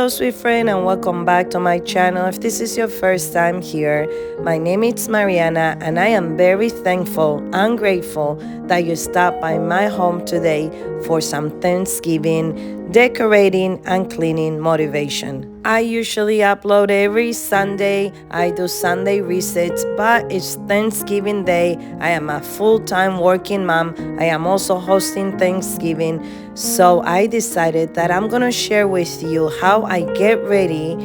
Hello, sweet friend, and welcome back to my channel. If this is your first time here, my name is Mariana, and I am very thankful and grateful that you stopped by my home today for some Thanksgiving decorating and cleaning motivation. I usually upload every Sunday. I do Sunday resets, but it's Thanksgiving Day. I am a full-time working mom. I am also hosting Thanksgiving. So I decided that I'm gonna share with you how I get ready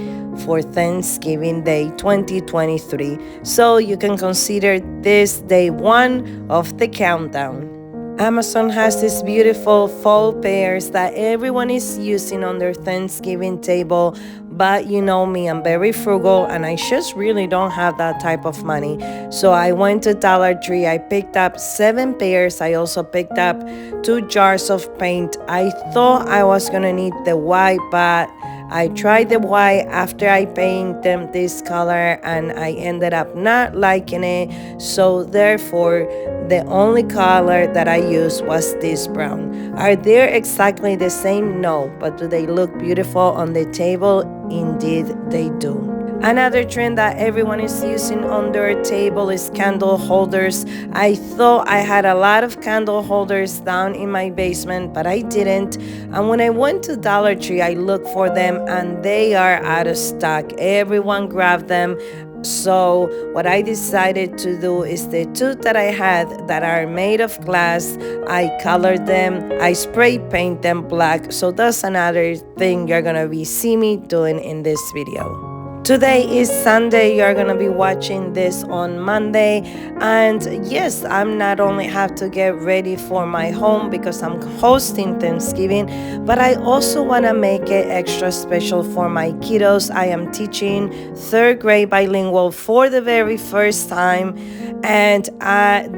for Thanksgiving Day 2023. So you can consider this day one of the countdown. Amazon has these beautiful fall pears that everyone is using on their Thanksgiving table. But you know me, I'm very frugal and I just really don't have that type of money. So I went to Dollar Tree. I picked up 7 pears. I also picked up 2 jars of paint. I thought I was gonna need the white, but I tried the white after I painted them this color and I ended up not liking it. So therefore, the only color that I used was this brown. Are they exactly the same? No, but do they look beautiful on the table? Indeed, they do. Another trend that everyone is using on their table is candle holders. I thought I had a lot of candle holders down in my basement, but I didn't. And when I went to Dollar Tree, I looked for them and they are out of stock. Everyone grabbed them. So what I decided to do is the 2 that I had that are made of glass, I colored them, I spray paint them black. So that's another thing you're gonna be see me doing in this video. Today is Sunday. You're gonna be watching this on Monday, and yes, I'm not only have to get ready for my home because I'm hosting Thanksgiving, but I also want to make it extra special for my kiddos. I am teaching 3rd grade bilingual for the very first time, and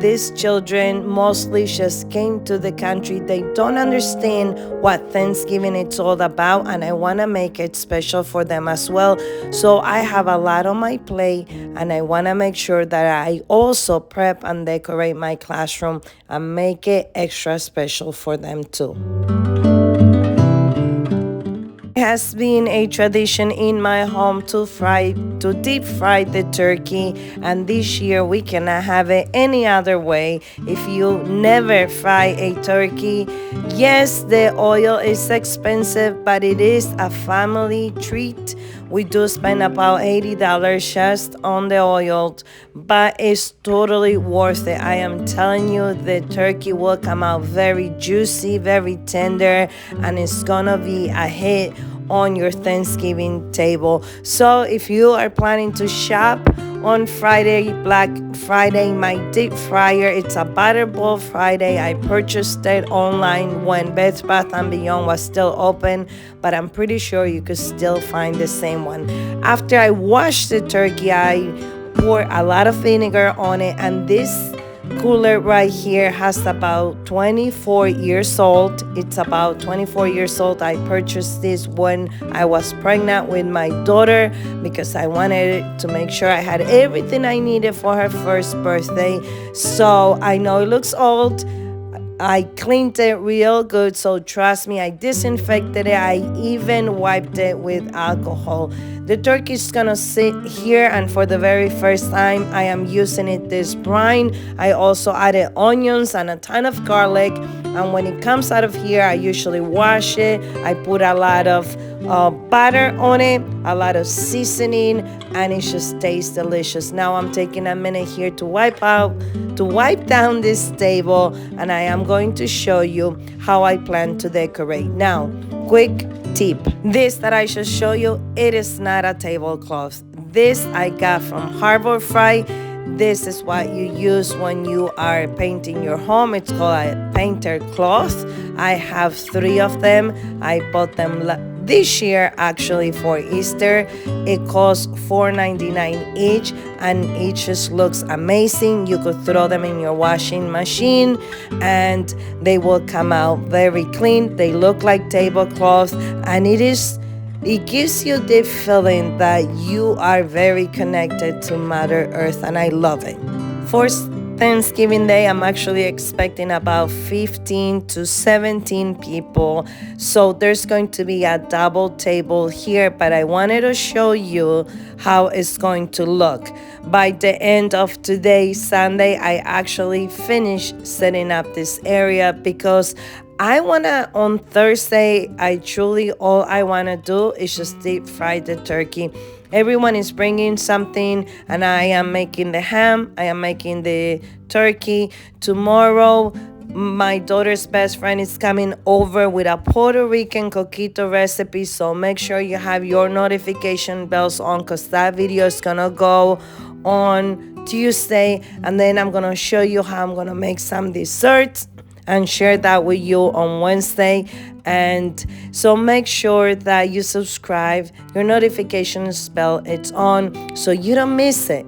these children mostly just came to the country. They don't understand what Thanksgiving is all about, and I want to make it special for them as well. So I have a lot on my plate and I want to make sure that I also prep and decorate my classroom and make it extra special for them too. It has been a tradition in my home to deep fry the turkey, and this year we cannot have it any other way. If you never fry a turkey, yes, the oil is expensive, but it is a family treat. We do spend about $80 just on the oil, but it's totally worth it. I am telling you, the turkey will come out very juicy, very tender, and it's gonna be a hit on your Thanksgiving table. So if you are planning to shop on Friday, Black Friday, my deep fryer, it's a Butterball Friday. I purchased it online when Bed Bath & Beyond was still open, but I'm pretty sure you could still find the same one. After I washed the turkey, I pour a lot of vinegar on it, and this cooler right here has about 24 years old. It's about 24 years old. I purchased this when I was pregnant with my daughter because I wanted to make sure I had everything I needed for her first birthday. So I know it looks old. I cleaned it real good, so trust me, I disinfected it. I even wiped it with alcohol. The turkey is gonna sit here, and for the very first time, I am using it this brine. I also added onions and a ton of garlic, and when it comes out of here, I usually wash it. I put a lot of butter on it, a lot of seasoning, and it just tastes delicious. Now I'm taking a minute here to wipe down this table, and I am going to show you how I plan to decorate. Now, quick tip. This that I should show you, it is not a tablecloth. This I got from Harbor Freight. This is what you use when you are painting your home. It's called a painter cloth. I have 3 of them. I bought them this year actually for Easter. It costs $4.99 each, and it just looks amazing. You could throw them in your washing machine and they will come out very clean. They look like tablecloths, and it gives you the feeling that you are very connected to Mother Earth, and I love it. For Thanksgiving Day, I'm actually expecting about 15 to 17 people. So there's going to be a double table here, but I wanted to show you how it's going to look. By the end of today, Sunday, I actually finished setting up this area because I wanna on Thursday, all I wanna do is just deep fry the turkey. Everyone is bringing something, and I am making the ham, I am making the turkey. Tomorrow, my daughter's best friend is coming over with a Puerto Rican coquito recipe, so make sure you have your notification bells on because that video is gonna go on Tuesday, and then I'm gonna show you how I'm gonna make some desserts and share that with you on Wednesday. And so make sure that you subscribe, your notification bell it's on so you don't miss it.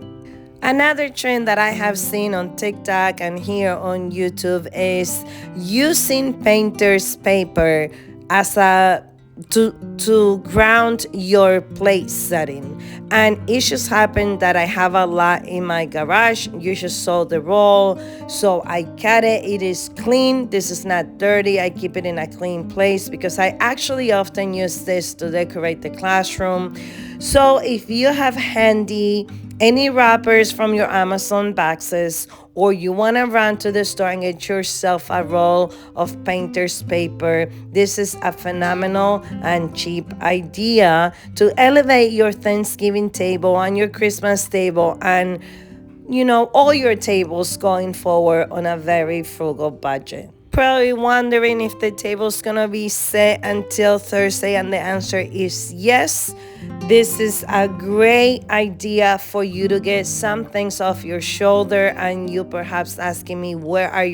Another trend that I have seen on TikTok and here on YouTube is using painter's paper as a to ground your plate setting. And it just happened that I have a lot in my garage. You just saw the roll, so I cut it. It is clean. This is not dirty. I keep it in a clean place because I actually often use this to decorate the classroom. So if you have handy any wrappers from your Amazon boxes, or you want to run to the store and get yourself a roll of painter's paper, this is a phenomenal and cheap idea to elevate your Thanksgiving table and your Christmas table and, all your tables going forward on a very frugal budget. Probably wondering if the table's gonna be set until Thursday, and the answer is yes. This is a great idea for you to get some things off your shoulder, and you perhaps asking me where are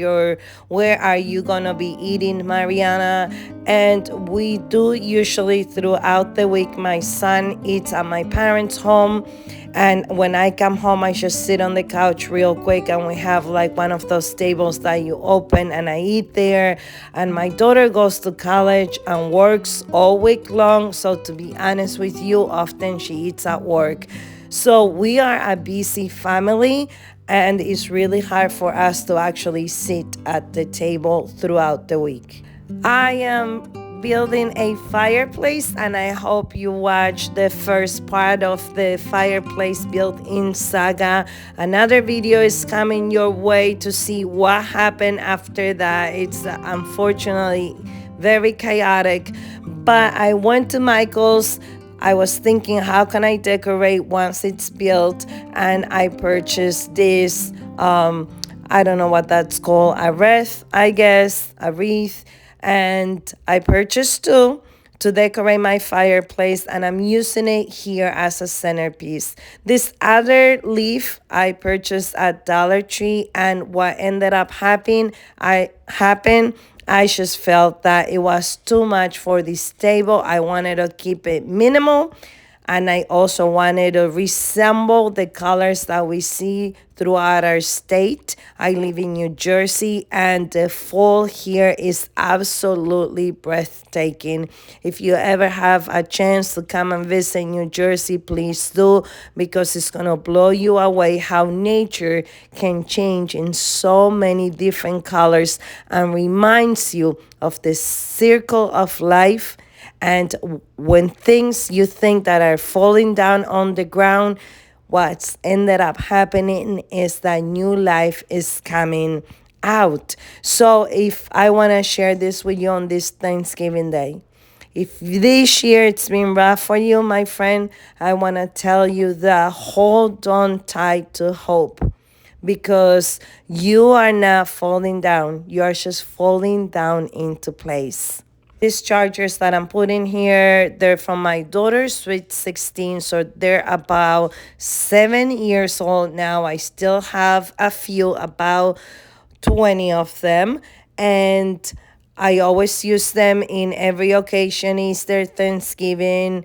you gonna be eating, Mariana? And we do usually throughout the week. My son eats at my parents' home, and when I come home, I just sit on the couch real quick, and we have like one of those tables that you open, and I eat there. And my daughter goes to college and works all week long, so to be honest with you, often she eats at work. So we are a busy family, and it's really hard for us to actually sit at the table throughout the week. I am building a fireplace, and I hope you watch the first part of the fireplace built-in saga. Another video is coming your way to see what happened after that. It's unfortunately very chaotic, but I went to Michael's. I was thinking, how can I decorate once it's built? And I purchased this, I don't know what that's called, a wreath, I guess, a wreath. And I purchased two to decorate my fireplace, and I'm using it here as a centerpiece. This other leaf I purchased at Dollar Tree, and what ended up happening, I just felt that it was too much for this table. I wanted to keep it minimal, and I also wanted to resemble the colors that we see throughout our state. I live in New Jersey, and the fall here is absolutely breathtaking. If you ever have a chance to come and visit New Jersey, please do, because it's gonna blow you away how nature can change in so many different colors and reminds you of the circle of life. And when things you think that are falling down on the ground, what's ended up happening is that new life is coming out. So if I want to share this with you on this Thanksgiving Day, if this year it's been rough for you, my friend, I want to tell you that hold on tight to hope, because you are not falling down. You are just falling down into place. These chargers that I'm putting here, they're from my daughter's Sweet 16, so they're about 7 years old now. I still have a few, about 20 of them, and I always use them in every occasion: Easter, Thanksgiving,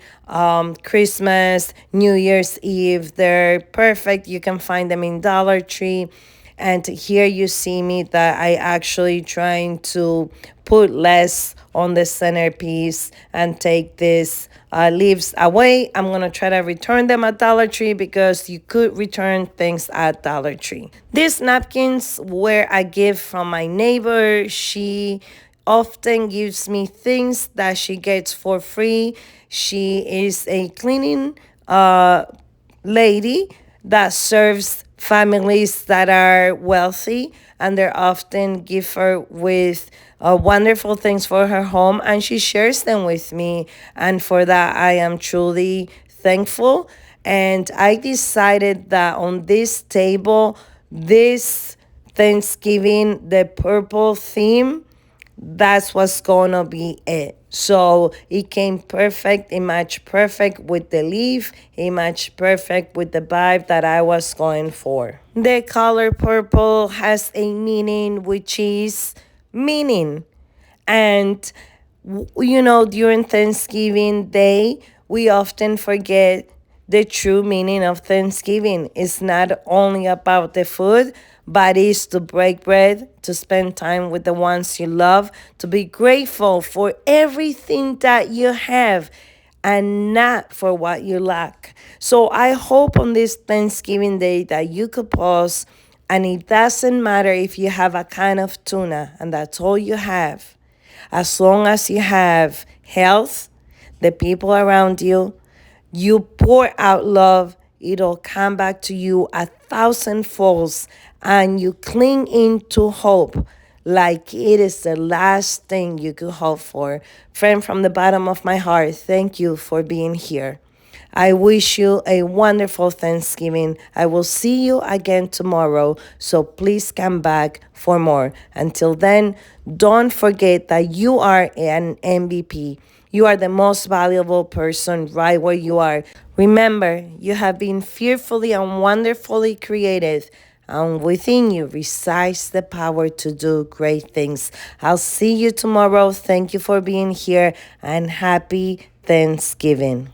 Christmas, New Year's Eve. They're perfect. You can find them in Dollar Tree. And here you see me that I actually trying to put less on the centerpiece and take this leaves away. I'm gonna try to return them at Dollar Tree because you could return things at Dollar Tree. These napkins were a gift from my neighbor. She often gives me things that she gets for free. She is a cleaning lady that serves families that are wealthy, and they often give her with wonderful things for her home, and she shares them with me, and for that I am truly thankful. And I decided that on this table, this Thanksgiving, the purple theme, that's what's gonna be it. So it came perfect. It matched perfect with the leaf. It matched perfect with the vibe that I was going for. The color purple has a meaning, which is meaning. And during Thanksgiving Day, we often forget the true meaning of Thanksgiving. It's not only about the food, but it's to break bread, to spend time with the ones you love, to be grateful for everything that you have and not for what you lack. So I hope on this Thanksgiving Day that you could pause, and it doesn't matter if you have a can of tuna and that's all you have. As long as you have health, the people around you, you pour out love, it'll come back to you a thousand folds, and you cling into hope like it is the last thing you could hope for. Friend, from the bottom of my heart, thank you for being here. I wish you a wonderful Thanksgiving. I will see you again tomorrow, so please come back for more. Until then, don't forget that you are an MVP. You are the most valuable person right where you are. Remember, you have been fearfully and wonderfully created, and within you resides the power to do great things. I'll see you tomorrow. Thank you for being here, and happy Thanksgiving.